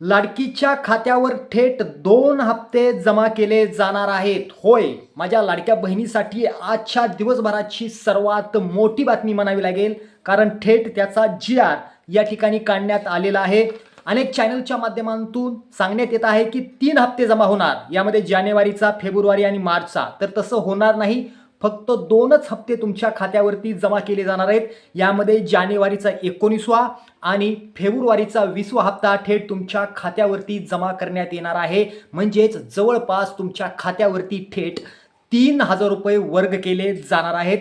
लाडकीच्या खात्यावर थेट 2 हप्ते जमा केले जाणार आहेत. होय, माझ्या लाडक्या बहिणीसाठी आजच्या दिवसभराची सर्वात मोठी बातमी म्हणावी लागेल, कारण थेट त्याचा GR या ठिकाणी काढण्यात आलेला आहे. अनेक चॅनलच्या माध्यमातून सांगण्यात येत आहे की 3 हप्ते जमा होणार, यामध्ये जानेवारीचा, फेब्रुवारी आणि मार्चचा. तर तसं होणार नाही, फक्त 2च हप्ते तुमच्या खात्यावरती जमा केले जाणार आहेत. यामध्ये जानेवारीचा 19वा आणि फेब्रुवारीचा 20वा हप्ता थेट तुमच्या खात्यावरती जमा करण्यात येणार आहे. म्हणजेच जवळपास तुमच्या खात्यावरती थेट 3,000 रुपये वर्ग केले जाणार आहेत.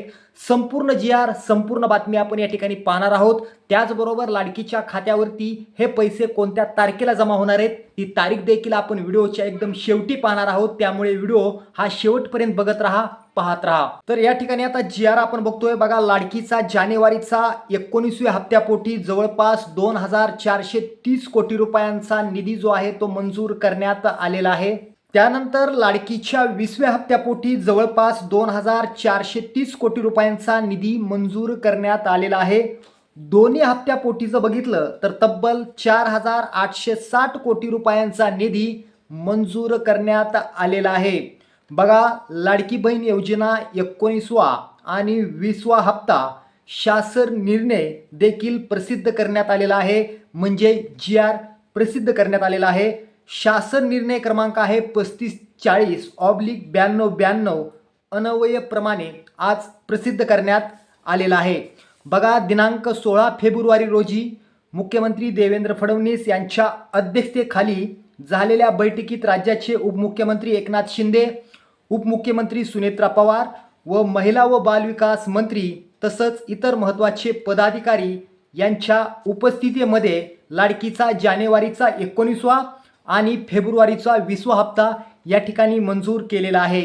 संपूर्ण GR, संपूर्ण बातमी आपण या ठिकाणी पाहणार आहोत. त्याचबरोबर लाडकीच्या खात्यावरती हे पैसे कोणत्या तारखेला जमा होणार आहेत, ती तारीख देखील आपण व्हिडिओच्या एकदम शेवटी पाहणार आहोत. त्यामुळे व्हिडिओ हा शेवटपर्यंत बघत राहा, पाहत राहा. तर या ठिकाणी आता GR आपण बघतोय बघा. लाडकीचा जानेवारीचा 19व्या हप्त्यापोटी जवळपास 2,430 कोटी रुपयांचा निधी जो आहे तो मंजूर करण्यात आलेला आहे. त्यानंतर लाडकीच्या 20व्या हप्त्यापोटी जवळपास 2,430 कोटी रुपयांचा निधी मंजूर करण्यात आलेला आहे. दोन्ही हप्त्यापोटीचं बघितलं तर तब्बल 4,860 कोटी रुपयांचा निधी मंजूर करण्यात आलेला आहे. बघा, लाडकी बहीण योजना 19वा आणि 20वा हप्ता शासन निर्णय देखील प्रसिद्ध करण्यात आलेला आहे. म्हणजे GR प्रसिद्ध करण्यात आलेला आहे. शासन निर्णय क्रमांक आहे 3540/9292 अन्वयप्रमाणे आज प्रसिद्ध करण्यात आलेला आहे. बघा, दिनांक 16 फेब्रुवारी रोजी मुख्यमंत्री देवेंद्र फडणवीस यांच्या अध्यक्षतेखाली झालेल्या बैठकीत राज्याचे उपमुख्यमंत्री एकनाथ शिंदे, उपमुख्यमंत्री सुनेत्रा पवार व महिला व बालविकास मंत्री तसंच इतर महत्त्वाचे पदाधिकारी यांच्या उपस्थितीमध्ये लाडकीचा जानेवारीचा 19वा आणि फेब्रुवारीचा 20वा हप्ता या ठिकाणी मंजूर केलेला आहे.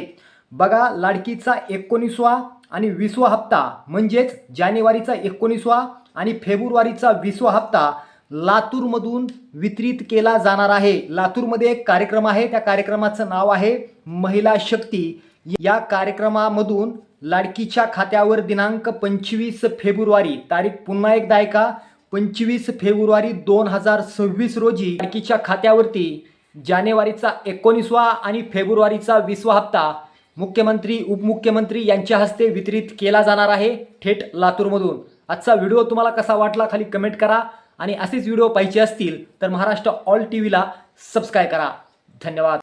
बघा, लाडकीचा 19वा आणि 20वा हप्ता म्हणजेच जानेवारीचा 19वा आणि फेब्रुवारीचा 20वा हप्ता लातूरमधून वितरित केला जाणार आहे. लातूरमध्ये एक कार्यक्रम आहे, त्या कार्यक्रमाचं नाव आहे महिला शक्ती. या कार्यक्रमामधून लाडकीच्या खात्यावर दिनांक 25 फेब्रुवारी, तारीख पुन्हा एकदा ऐका, 25 फेब्रुवारी 2026 रोजी लाडकीच्या खात्यावरती जानेवारीचा 19वा आणि फेब्रुवारीचा 20वा हप्ता मुख्यमंत्री, उपमुख्यमंत्री यांच्या हस्ते वितरित केला जाणार आहे थेट लातूरमधून. आजचा व्हिडिओ तुम्हाला कसा वाटला खाली कमेंट करा आणि असेच व्हिडिओ पाहिजे असतील तर महाराष्ट्र ऑल टीव्हीला सबस्क्राईब करा. धन्यवाद.